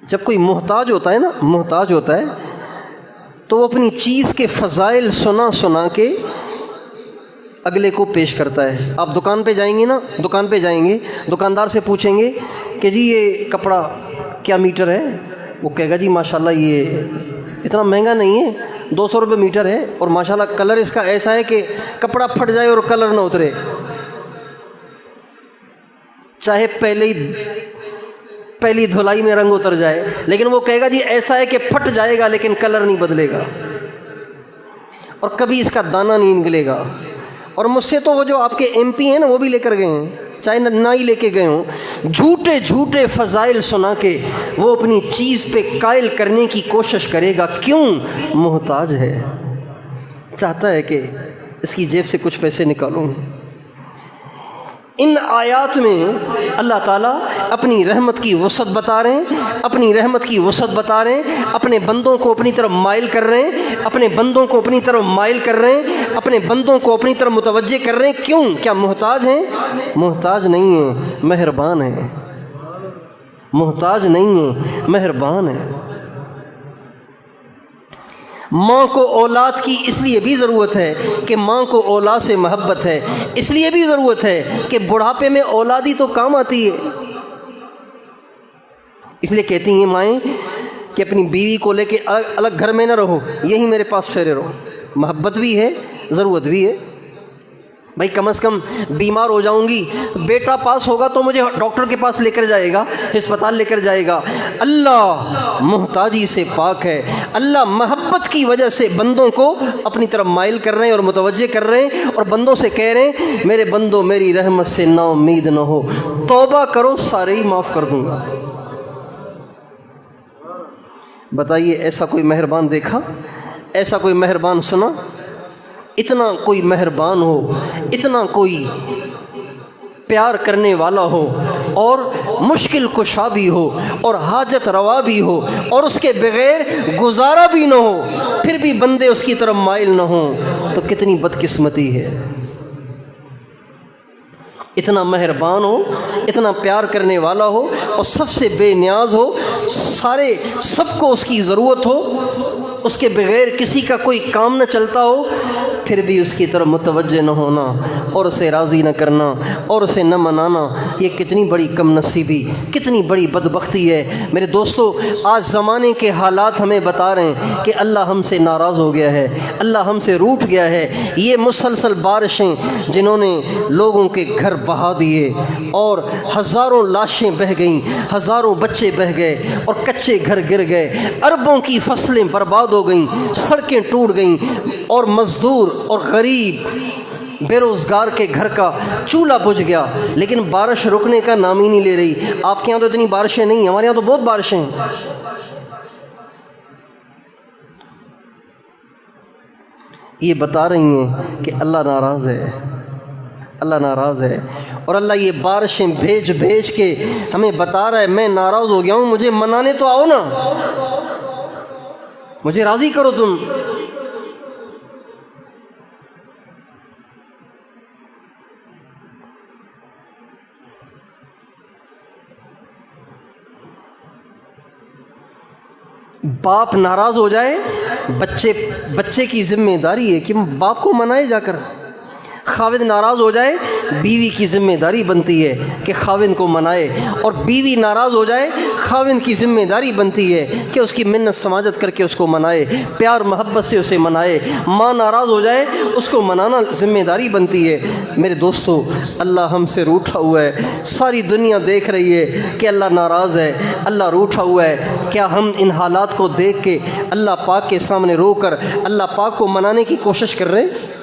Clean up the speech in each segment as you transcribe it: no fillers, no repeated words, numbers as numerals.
جب کوئی محتاج ہوتا ہے نا، محتاج ہوتا ہے تو وہ اپنی چیز کے فضائل سنا سنا کے اگلے کو پیش کرتا ہے۔ آپ دکان پہ جائیں گے نا، دکان پہ جائیں گے، دکاندار سے پوچھیں گے کہ جی یہ کپڑا کیا میٹر ہے؟ وہ کہے گا جی ماشاءاللہ یہ اتنا مہنگا نہیں ہے، 200 روپے میٹر ہے، اور ماشاءاللہ کلر اس کا ایسا ہے کہ کپڑا پھٹ جائے اور کلر نہ اترے، چاہے پہلی دھلائی میں رنگ اتر جائے، لیکن وہ کہے گا جی ایسا ہے کہ پھٹ جائے گا لیکن کلر نہیں بدلے گا اور کبھی اس کا دانہ نہیں نکلے گا۔ اور مجھ سے تو وہ جو آپ کے ایم پی ہیں نا وہ بھی لے کر گئے ہیں، چاہے نہ ہی لے کے گئے ہوں، جھوٹے جھوٹے فضائل سنا کے وہ اپنی چیز پہ قائل کرنے کی کوشش کرے گا۔ کیوں؟ محتاج ہے، چاہتا ہے کہ اس کی جیب سے کچھ پیسے نکالوں۔ ان آیات میں اللہ تعالیٰ اپنی رحمت کی وسعت بتا رہے ہیں، اپنی رحمت کی وسعت بتا رہے ہیں، اپنے بندوں کو اپنی طرف مائل کر رہے ہیں، اپنے بندوں کو اپنی طرف مائل کر رہے ہیں، اپنے بندوں کو اپنی طرف متوجہ کر رہے ہیں۔ کیوں؟ کیا محتاج ہیں؟ محتاج نہیں ہیں، مہربان ہیں، محتاج نہیں ہیں، مہربان ہیں۔ ماں کو اولاد کی اس لیے بھی ضرورت ہے کہ ماں کو اولاد سے محبت ہے، اس لیے بھی ضرورت ہے کہ بڑھاپے میں اولاد ہی تو کام آتی ہے۔ اس لیے کہتی ہیں مائیں کہ اپنی بیوی کو لے کے الگ گھر میں نہ رہو، یہی میرے پاس ٹھہرے رہو۔ محبت بھی ہے، ضرورت بھی ہے۔ بھائی کم از کم بیمار ہو جاؤں گی، بیٹا پاس ہوگا تو مجھے ڈاکٹر کے پاس لے کر جائے گا، ہسپتال لے کر جائے گا۔ اللہ محتاجی سے پاک ہے، اللہ محبت کی وجہ سے بندوں کو اپنی طرف مائل کر رہے ہیں اور متوجہ کر رہے ہیں، اور بندوں سے کہہ رہے ہیں میرے بندوں میری رحمت سے نا امید نہ ہو، توبہ کرو سارے ہی معاف کر دوں گا۔ بتائیے ایسا کوئی مہربان دیکھا؟ ایسا کوئی مہربان سنا؟ اتنا کوئی مہربان ہو، اتنا کوئی پیار کرنے والا ہو، اور مشکل کشا بھی ہو، اور حاجت روا بھی ہو، اور اس کے بغیر گزارا بھی نہ ہو، پھر بھی بندے اس کی طرف مائل نہ ہوں، تو کتنی بدقسمتی ہے۔ اتنا مہربان ہو، اتنا پیار کرنے والا ہو، اور سب سے بے نیاز ہو، سب کو اس کی ضرورت ہو، اس کے بغیر کسی کا کوئی کام نہ چلتا ہو، پھر بھی اس کی طرف متوجہ نہ ہونا اور اسے راضی نہ کرنا اور اسے نہ منانا، یہ کتنی بڑی کم نصیبی، کتنی بڑی بدبختی ہے۔ میرے دوستو، آج زمانے کے حالات ہمیں بتا رہے ہیں کہ اللہ ہم سے ناراض ہو گیا ہے، اللہ ہم سے روٹھ گیا ہے۔ یہ مسلسل بارشیں جنہوں نے لوگوں کے گھر بہا دیے، اور ہزاروں لاشیں بہہ گئیں، ہزاروں بچے بہہ گئے، اور کچے گھر گر گئے، اربوں کی فصلیں برباد ہو گئیں، سڑکیں ٹوٹ گئیں، اور مزدور اور غریب بے روزگار کے گھر کا چولہا بجھ گیا، لیکن بارش رکنے کا نام ہی نہیں لے رہی۔ آپ کے یہاں تو اتنی بارشیں نہیں ہیں، ہمارے یہاں تو بہت بارشیں ہیں۔ یہ بتا رہی ہیں کہ اللہ ناراض ہے، اللہ ناراض ہے، اور اللہ یہ بارشیں بھیج بھیج کے ہمیں بتا رہا ہے میں ناراض ہو گیا ہوں، مجھے منانے تو آؤ نا، مجھے راضی کرو تم۔ باپ ناراض ہو جائے، بچے کی ذمہ داری ہے کہ باپ کو منائے جا کر۔ خاوند ناراض ہو جائے، بیوی کی ذمہ داری بنتی ہے کہ خاوند کو منائے، اور بیوی ناراض ہو جائے، خاوند کی ذمہ داری بنتی ہے کہ اس کی منت سماجت کر کے اس کو منائے، پیار محبت سے اسے منائے۔ ماں ناراض ہو جائے، اس کو منانا ذمہ داری بنتی ہے۔ میرے دوستو، اللہ ہم سے روٹھا ہوا ہے، ساری دنیا دیکھ رہی ہے کہ اللہ ناراض ہے، اللہ روٹھا ہوا ہے۔ کیا ہم ان حالات کو دیکھ کے اللہ پاک کے سامنے رو کر اللہ پاک کو منانے کی کوشش کر رہے ہیں؟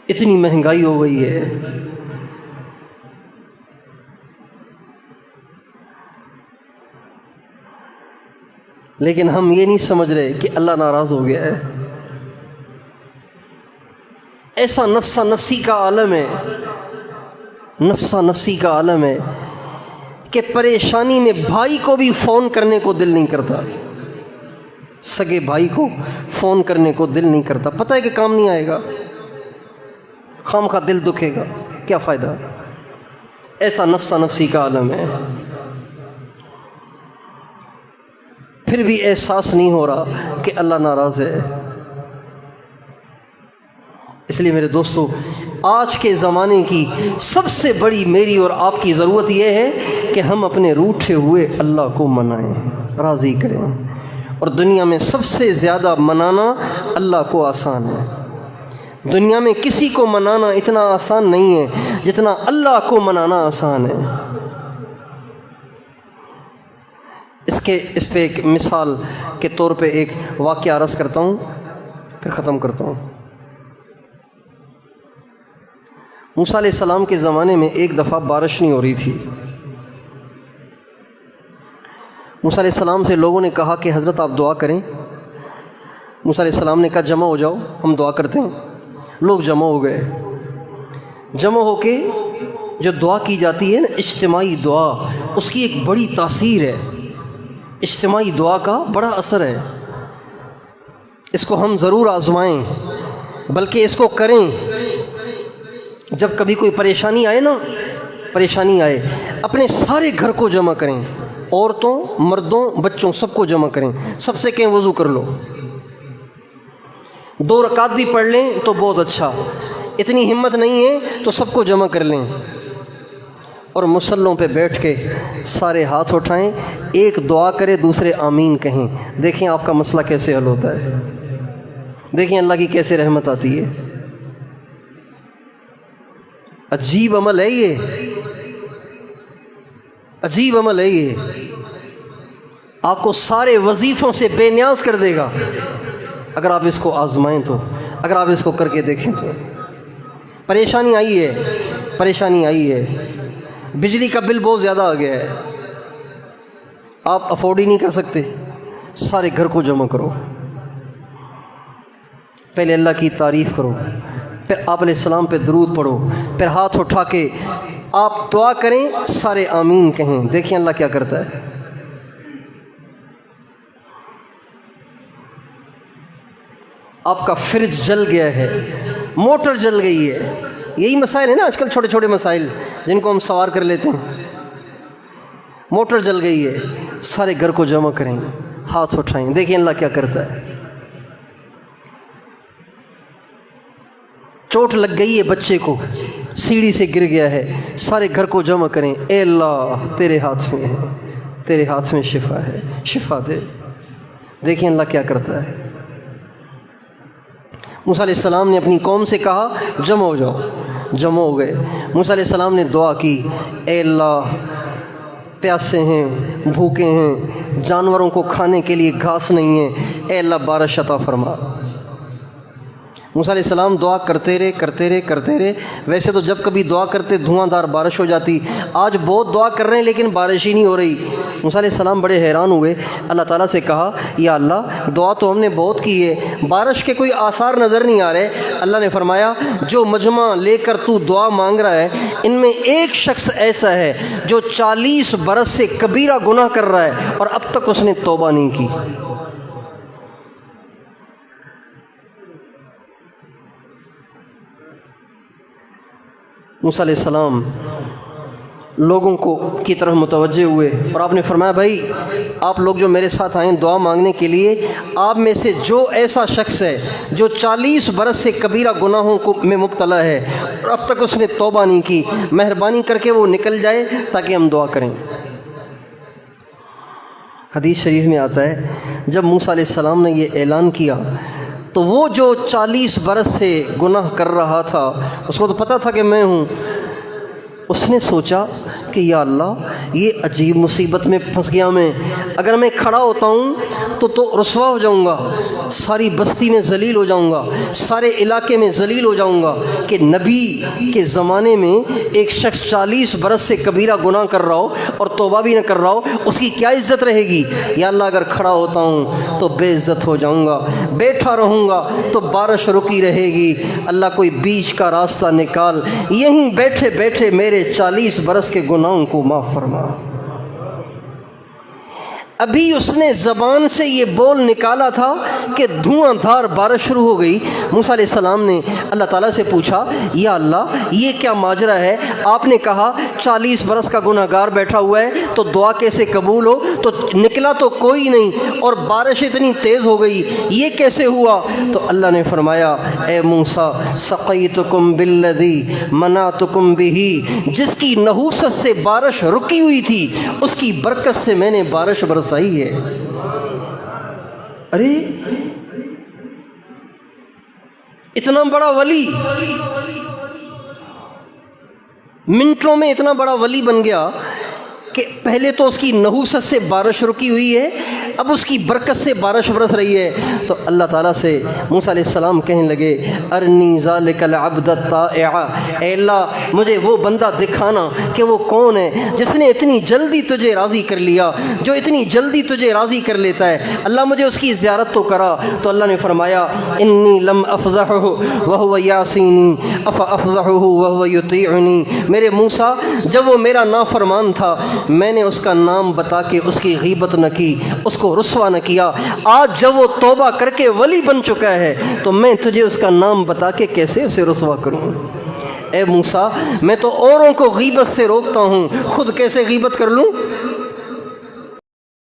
اتنی مہنگائی ہو گئی ہے، لیکن ہم یہ نہیں سمجھ رہے کہ اللہ ناراض ہو گیا ہے۔ ایسا نفسہ نفسی کا عالم ہے، نفسہ نفسی کا عالم ہے کہ پریشانی میں بھائی کو بھی فون کرنے کو دل نہیں کرتا، سگے بھائی کو فون کرنے کو دل نہیں کرتا، پتہ ہے کہ کام نہیں آئے گا، خام خواہ دل دکھے گا، کیا فائدہ؟ ایسا نفسا نفسی کا عالم ہے، پھر بھی احساس نہیں ہو رہا کہ اللہ ناراض ہے۔ اس لیے میرے دوستو، آج کے زمانے کی سب سے بڑی میری اور آپ کی ضرورت یہ ہے کہ ہم اپنے روٹھے ہوئے اللہ کو منائیں، راضی کریں۔ اور دنیا میں سب سے زیادہ منانا اللہ کو آسان ہے۔ دنیا میں کسی کو منانا اتنا آسان نہیں ہے جتنا اللہ کو منانا آسان ہے۔ اس پہ ایک مثال کے طور پہ ایک واقعہ عرض کرتا ہوں، پھر ختم کرتا ہوں۔ موسیٰ علیہ السلام کے زمانے میں ایک دفعہ بارش نہیں ہو رہی تھی۔ موسیٰ علیہ السلام سے لوگوں نے کہا کہ حضرت آپ دعا کریں۔ موسیٰ علیہ السلام نے کہا جمع ہو جاؤ، ہم دعا کرتے ہیں۔ لوگ جمع ہو گئے، جمع ہو کے جو دعا کی جاتی ہے نا، اجتماعی دعا، اس کی ایک بڑی تاثیر ہے۔ اجتماعی دعا کا بڑا اثر ہے، اس کو ہم ضرور آزمائیں، بلکہ اس کو کریں۔ جب کبھی کوئی پریشانی آئے نا، پریشانی آئے، اپنے سارے گھر کو جمع کریں، عورتوں، مردوں، بچوں، سب کو جمع کریں، سب سے کہیں وضو کر لو، 2 رکعت بھی پڑھ لیں تو بہت اچھا، اتنی ہمت نہیں ہے تو سب کو جمع کر لیں، اور مصلوں پہ بیٹھ کے سارے ہاتھ اٹھائیں، ایک دعا کرے، دوسرے آمین کہیں۔ دیکھیں آپ کا مسئلہ کیسے حل ہوتا ہے، دیکھیں اللہ کی کیسے رحمت آتی ہے۔ عجیب عمل ہے یہ، عجیب عمل ہے یہ، آپ کو سارے وظیفوں سے بے نیاز کر دے گا اگر آپ اس کو آزمائیں تو، اگر آپ اس کو کر کے دیکھیں تو۔ پریشانی آئی ہے، پریشانی آئی ہے، بجلی کا بل بہت زیادہ آ گیا ہے، آپ افورڈ ہی نہیں کر سکتے، سارے گھر کو جمع کرو، پہلے اللہ کی تعریف کرو، پھر آپ علیہ السلام پہ درود پڑھو، پھر ہاتھ اٹھا کے آپ دعا کریں، سارے آمین کہیں۔ دیکھیں اللہ کیا کرتا ہے۔ آپ کا فریج جل گیا ہے، موٹر جل گئی ہے، یہی مسائل ہیں نا آج کل، چھوٹے چھوٹے مسائل جن کو ہم سوار کر لیتے ہیں۔ موٹر جل گئی ہے، سارے گھر کو جمع کریں، ہاتھ اٹھائیں، دیکھیں اللہ کیا کرتا ہے۔ چوٹ لگ گئی ہے بچے کو، سیڑھی سے گر گیا ہے، سارے گھر کو جمع کریں، اے اللہ تیرے ہاتھ میں ہے، تیرے ہاتھ میں شفا ہے، شفا دے۔ دیکھیں اللہ کیا کرتا ہے۔ موسیٰ علیہ السلام نے اپنی قوم سے کہا جمع ہو جاؤ، جمع ہو گئے۔ موسیٰ علیہ السلام نے دعا کی، اے اللہ پیاسے ہیں، بھوکے ہیں، جانوروں کو کھانے کے لیے گھاس نہیں ہے، اے اللہ بارش عطا فرما۔ موسیٰ علیہ السلام دعا کرتے رہے کرتے رہے کرتے رہے۔ ویسے تو جب کبھی دعا کرتے دھواں دار بارش ہو جاتی، آج بہت دعا کر رہے ہیں لیکن بارش ہی نہیں ہو رہی۔ موسیٰ علیہ السلام بڑے حیران ہوئے، اللہ تعالیٰ سے کہا یا اللہ دعا تو ہم نے بہت کی ہے، بارش کے کوئی آثار نظر نہیں آ رہے۔ اللہ نے فرمایا جو مجمع لے کر تو دعا مانگ رہا ہے، ان میں ایک شخص ایسا ہے جو 40 برس سے کبیرہ گناہ کر رہا ہے اور اب تک اس نے توبہ نہیں کی۔ موسیٰ علیہ السلام لوگوں کی طرف متوجہ ہوئے اور آپ نے فرمایا بھائی آپ لوگ جو میرے ساتھ آئیں دعا مانگنے کے لیے، آپ میں سے جو ایسا شخص ہے جو 40 برس سے کبیرہ گناہوں میں مبتلا ہے اور اب تک اس نے توبہ نہیں کی، مہربانی کر کے وہ نکل جائے تاکہ ہم دعا کریں۔ حدیث شریف میں آتا ہے جب موسیٰ علیہ السلام نے یہ اعلان کیا تو وہ جو 40 برس سے گناہ کر رہا تھا، اس کو تو پتہ تھا کہ میں ہوں، اس نے سوچا کہ یا اللہ یہ عجیب مصیبت میں پھنس گیا میں، اگر میں کھڑا ہوتا ہوں تو رسوا ہو جاؤں گا، ساری بستی میں ذلیل ہو جاؤں گا، سارے علاقے میں ذلیل ہو جاؤں گا کہ نبی کے زمانے میں ایک شخص 40 برس سے کبیرہ گناہ کر رہا ہو اور توبہ بھی نہ کر رہا ہو، اس کی کیا عزت رہے گی۔ یا اللہ اگر کھڑا ہوتا ہوں تو بے عزت ہو جاؤں گا، بیٹھا رہوں گا تو بارش رکی رہے گی، اللہ کوئی بیچ کا راستہ نکال، یہیں بیٹھے بیٹھے میرے 40 برس کے گناہوں کو معاف فرما۔ ابھی اس نے زبان سے یہ بول نکالا تھا کہ دھواں دھار بارش شروع ہو گئی۔ موسیٰ علیہ السلام نے اللہ تعالیٰ سے پوچھا، یا اللہ یہ کیا ماجرا ہے؟ آپ نے کہا 40 برس کا گناہ گار بیٹھا ہوا ہے تو دعا کیسے قبول ہو؟ تو نکلا تو کوئی نہیں اور بارش اتنی تیز ہو گئی، یہ کیسے ہوا؟ تو اللہ نے فرمایا، اے موسیٰ سقیتکم بالذی منعتکم بہ، جس کی نحوست سے بارش رکی ہوئی تھی اس کی برکت سے میں نے بارش برسائی ہے۔ ارے اتنا بڑا ولی منٹوں میں اتنا بڑا ولی بن گیا کہ پہلے تو اس کی نحوست سے بارش رکی ہوئی ہے، اب اس کی برکت سے بارش برس رہی ہے۔ تو اللہ تعالیٰ سے موسیٰ علیہ السلام کہنے لگے، ارنی ذالک العبد الطائع، اے اللہ مجھے وہ بندہ دکھانا کہ وہ کون ہے جس نے اتنی جلدی تجھے راضی کر لیا، جو اتنی جلدی تجھے راضی کر لیتا ہے، اللہ مجھے اس کی زیارت تو کرا۔ تو اللہ نے فرمایا، انی لم افضحہ وہو یعصینی افافضحہ وہو یطیعنی، میرے موسیٰ جب وہ میرا نافرمان تھا میں نے اس کا نام بتا کے اس کی غیبت نہ کی، اس کو رسوا نہ کیا، آج جب وہ توبہ کر کے ولی بن چکا ہے تو میں تجھے اس کا نام بتا کے کیسے اسے رسوا کروں؟ اے موسیٰ میں تو اوروں کو غیبت سے روکتا ہوں، خود کیسے غیبت کر لوں؟